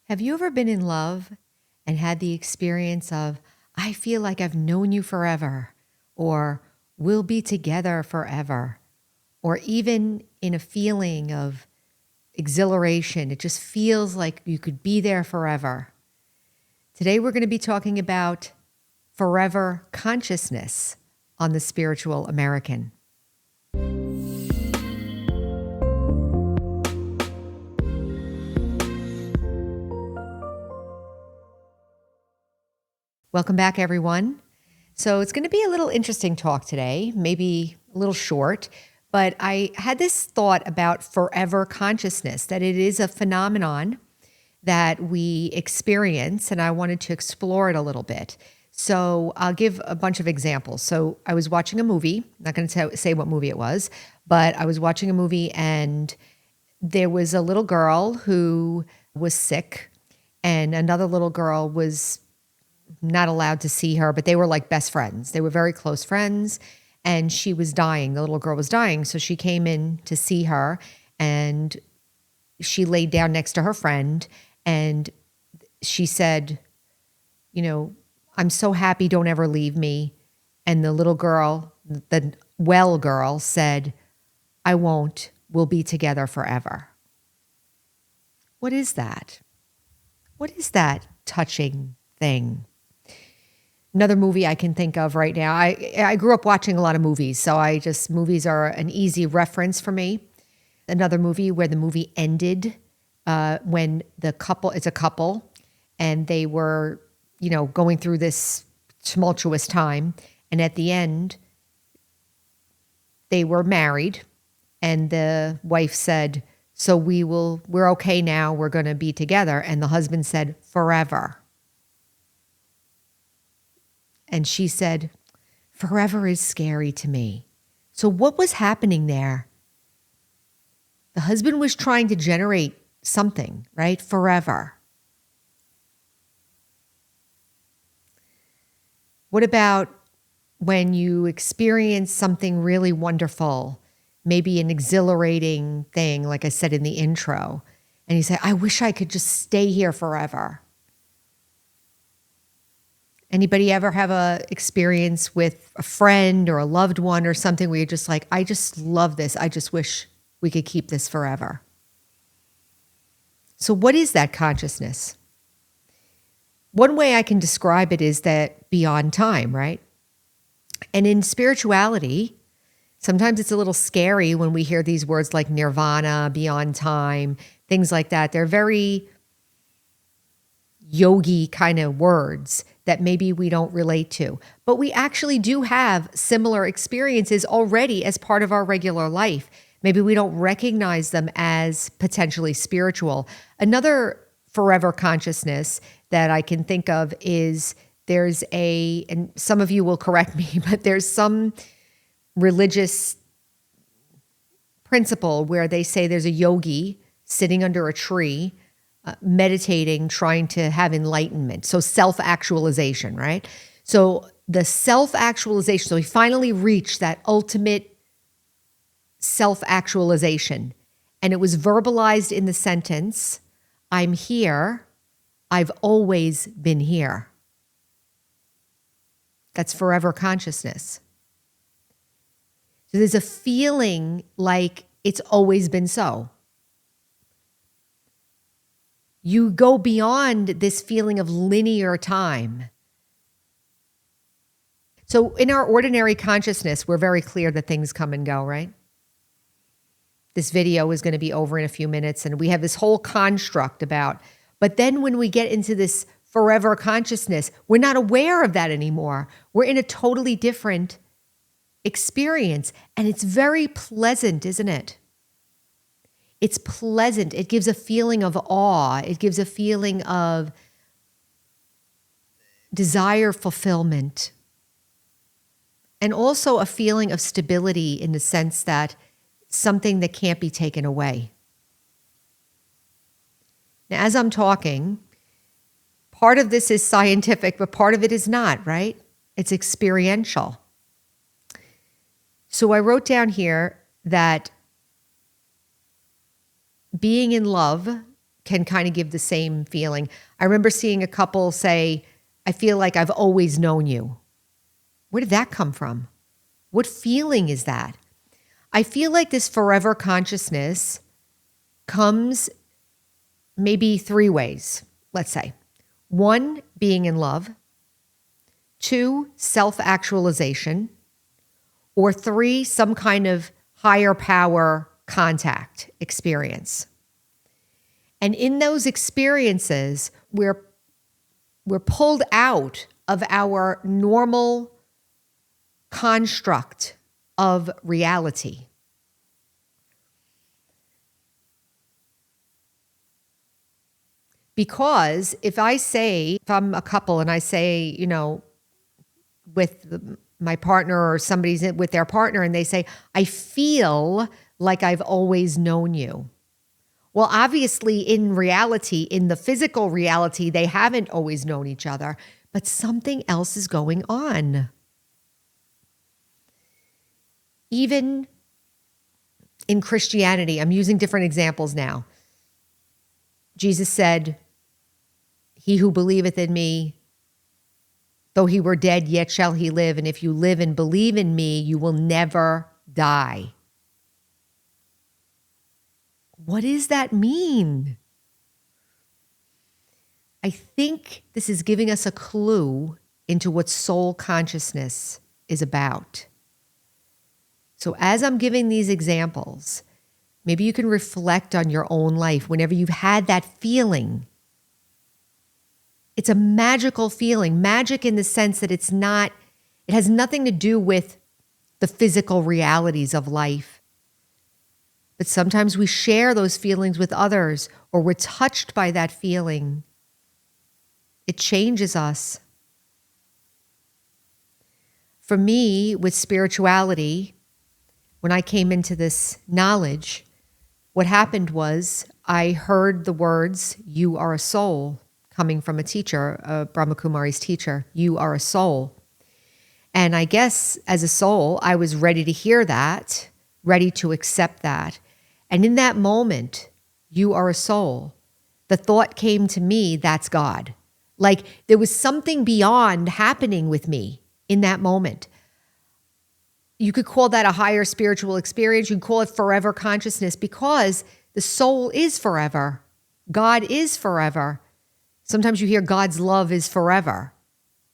Have you ever been in love and had the experience of, I feel like I've known you forever, or we'll be together forever, or even in a feeling of exhilaration? It just feels like you could be there forever. Today, we're going to be talking about forever consciousness on the Spiritual American. Welcome back, everyone. So it's going to be a little interesting talk today, maybe a little short, but I had this thought about forever consciousness, that it is a phenomenon that we experience, and I wanted to explore it a little bit. So I'll give a bunch of examples. So I was watching a movie, not going to say what movie it was, but I was watching a movie and there was a little girl who was sick and another little girl was not allowed to see her, but they were like best friends. They were very close friends, and she was dying. The little girl was dying. So she came in to see her, and she laid down next to her friend, and she said, I'm so happy, don't ever leave me. And the little girl, the well girl, said, I won't, we'll be together forever. What is that? What is that touching thing? Another movie I can think of right now. I grew up watching a lot of movies, so movies are an easy reference for me. Another movie where the movie ended when it's a couple, and they were, going through this tumultuous time, and at the end, they were married, and the wife said, "So we're okay now. We're going to be together," and the husband said, "Forever." And she said, forever is scary to me. So what was happening there? The husband was trying to generate something, right? Forever. What about when you experience something really wonderful, maybe an exhilarating thing, like I said in the intro, and you say, I wish I could just stay here forever. Anybody ever have a experience with a friend or a loved one or something where you're just like, I just love this. I just wish we could keep this forever. So what is that consciousness? One way I can describe it is that beyond time, right? And in spirituality, sometimes it's a little scary when we hear these words like nirvana, beyond time, things like that. They're very yogi kind of words that maybe we don't relate to. But we actually do have similar experiences already as part of our regular life. Maybe we don't recognize them as potentially spiritual. Another forever consciousness that I can think of is and some of you will correct me, but there's some religious principle where they say there's a yogi sitting under a tree meditating, trying to have enlightenment. So self-actualization, right? So the self-actualization, so he finally reached that ultimate self-actualization. And it was verbalized in the sentence, I'm here, I've always been here. That's forever consciousness. So there's a feeling like it's always been so. You go beyond this feeling of linear time. So in our ordinary consciousness, we're very clear that things come and go, right? This video is going to be over in a few minutes, and we have this whole construct about, but then when we get into this forever consciousness, we're not aware of that anymore. We're in a totally different experience, and it's very pleasant, isn't it? It's pleasant. It gives a feeling of awe. It gives a feeling of desire fulfillment. And also a feeling of stability in the sense that something that can't be taken away. Now, as I'm talking, part of this is scientific, but part of it is not, right? It's experiential. So I wrote down here that being in love can kind of give the same feeling. I remember seeing a couple say, I feel like I've always known you. Where did that come from? What feeling is that? I feel like this forever consciousness comes maybe 3 ways, let's say. 1, being in love. 2, self-actualization. Or 3, some kind of higher power contact experience. And in those experiences, we're pulled out of our normal construct of reality. Because if I'm a couple and I say, with my partner or somebody's with their partner and they say, I feel like I've always known you. Well, obviously in reality, in the physical reality, they haven't always known each other, but something else is going on. Even in Christianity, I'm using different examples now. Jesus said, he who believeth in me, though he were dead, yet shall he live. And if you live and believe in me, you will never die. What does that mean? I think this is giving us a clue into what soul consciousness is about. So as I'm giving these examples, maybe you can reflect on your own life whenever you've had that feeling. It's a magical feeling, magic in the sense that it has nothing to do with the physical realities of life. But sometimes we share those feelings with others, or we're touched by that feeling. It changes us. For me, with spirituality, when I came into this knowledge, what happened was I heard the words, "You are a soul," coming from a teacher, Brahma Kumari's teacher. You are a soul. And I guess as a soul, I was ready to hear that, ready to accept that. And in that moment, you are a soul, the thought came to me, that's God. Like there was something beyond happening with me in that moment. You could call that a higher spiritual experience. You could call it forever consciousness, because the soul is forever. God is forever. Sometimes you hear God's love is forever,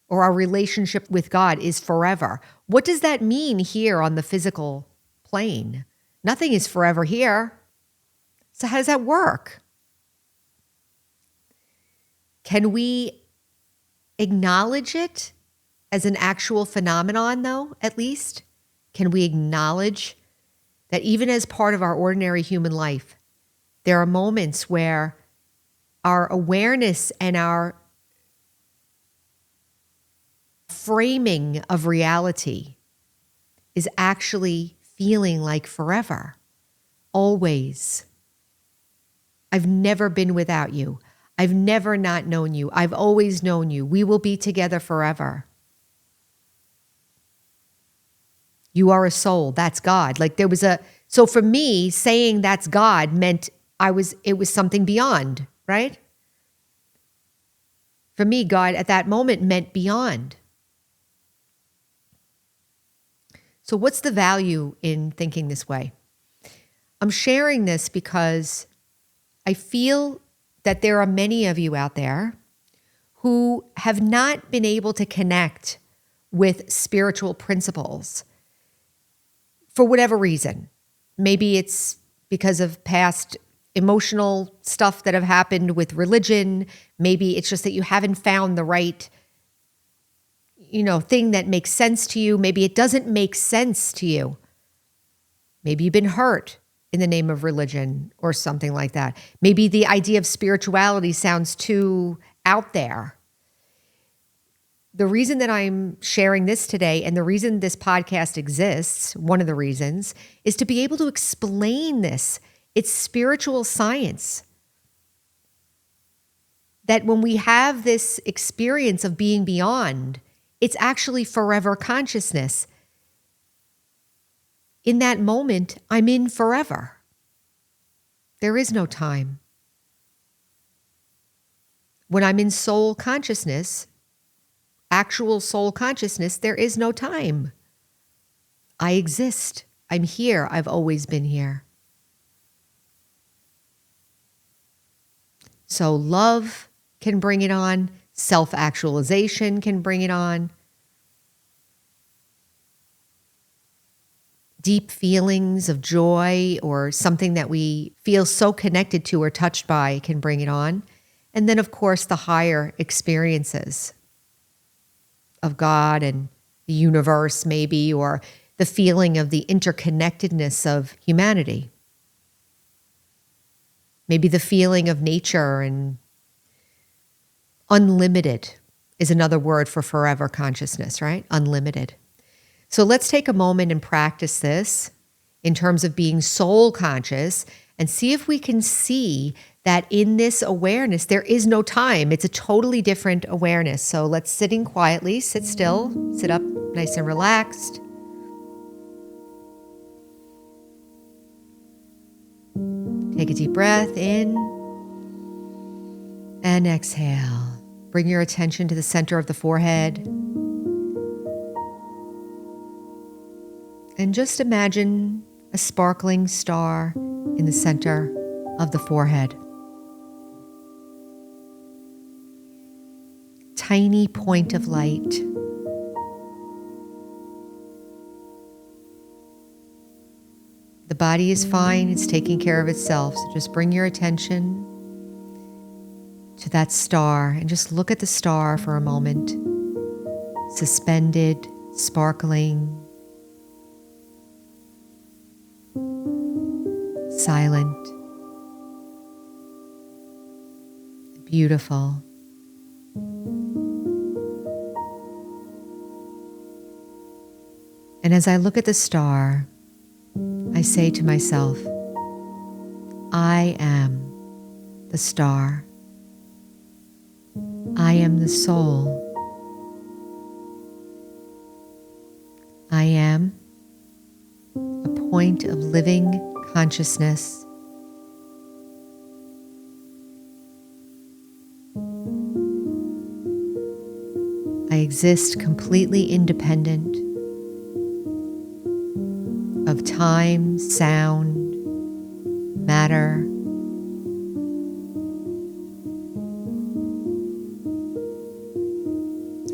or our relationship with God is forever. What does that mean here on the physical plane? Nothing is forever here. So how does that work? Can we acknowledge it as an actual phenomenon, though, at least? Can we acknowledge that even as part of our ordinary human life, there are moments where our awareness and our framing of reality is actually feeling like forever, always. I've never been without you. I've never not known you. I've always known you. We will be together forever. You are a soul. That's God. So for me, saying that's God meant it was something beyond, right? For me, God at that moment meant beyond. So what's the value in thinking this way? I'm sharing this because I feel that there are many of you out there who have not been able to connect with spiritual principles for whatever reason. Maybe it's because of past emotional stuff that have happened with religion. Maybe it's just that you haven't found the right, thing that makes sense to you. Maybe it doesn't make sense to you. Maybe you've been hurt in the name of religion or something like that. Maybe the idea of spirituality sounds too out there. The reason that I'm sharing this today and the reason this podcast exists, one of the reasons, is to be able to explain this. It's spiritual science. That when we have this experience of being beyond, it's actually forever consciousness. In that moment, I'm in forever. There is no time. When I'm in soul consciousness, actual soul consciousness, there is no time. I exist. I'm here. I've always been here. So love can bring it on. Self-actualization can bring it on. Deep feelings of joy or something that we feel so connected to or touched by can bring it on. And then, of course, the higher experiences of God and the universe, maybe, or the feeling of the interconnectedness of humanity. Maybe the feeling of nature and unlimited is another word for forever consciousness, right? Unlimited. So let's take a moment and practice this in terms of being soul conscious and see if we can see that in this awareness, there is no time. It's a totally different awareness. So let's sitting quietly, sit still, sit up nice and relaxed. Take a deep breath in and exhale. Bring your attention to the center of the forehead. And just imagine a sparkling star in the center of the forehead. Tiny point of light. The body is fine. It's taking care of itself. So just bring your attention to that star and just look at the star for a moment. Suspended, sparkling, silent, beautiful. And as I look at the star, I say to myself, I am the star. I am the soul. I am a point of living consciousness. I exist completely independent of time, sound, matter.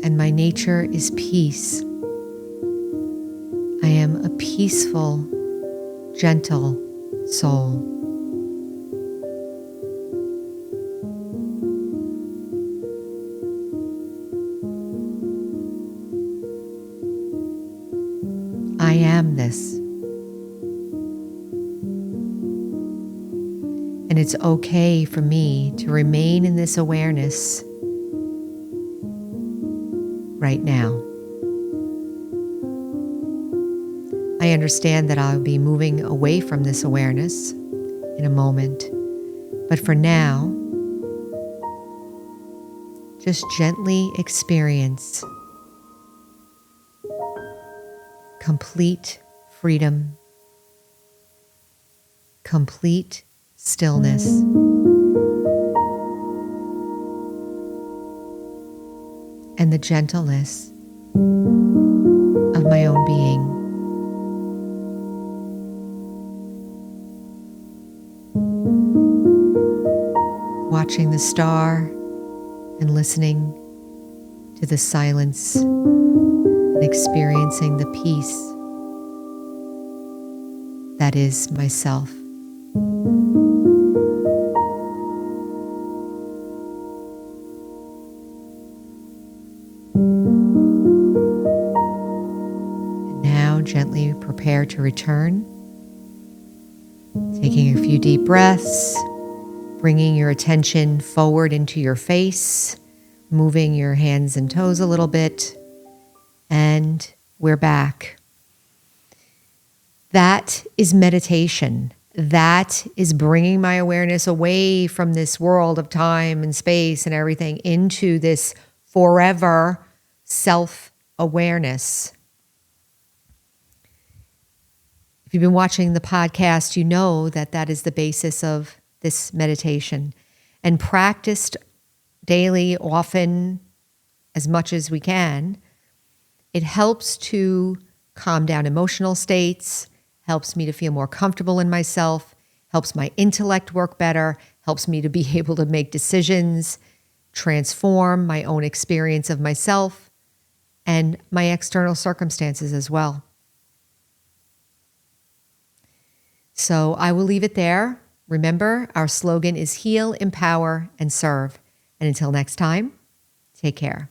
And my nature is peace. I am a peaceful, gentle soul. I am this. And it's okay for me to remain in this awareness right now. I understand that I'll be moving away from this awareness in a moment, but for now, just gently experience complete freedom, complete stillness. And the gentleness of my own being. Watching the star and listening to the silence and experiencing the peace that is myself. Gently prepare to return, taking a few deep breaths, bringing your attention forward into your face, moving your hands and toes a little bit, and we're back. That is meditation. That is bringing my awareness away from this world of time and space and everything into this forever self-awareness. If you've been watching the podcast, you know that that is the basis of this meditation. And practiced daily, often, as much as we can, it helps to calm down emotional states, helps me to feel more comfortable in myself, helps my intellect work better, helps me to be able to make decisions, transform my own experience of myself and my external circumstances as well. So I will leave it there. Remember, our slogan is heal, empower, and serve. And until next time, take care.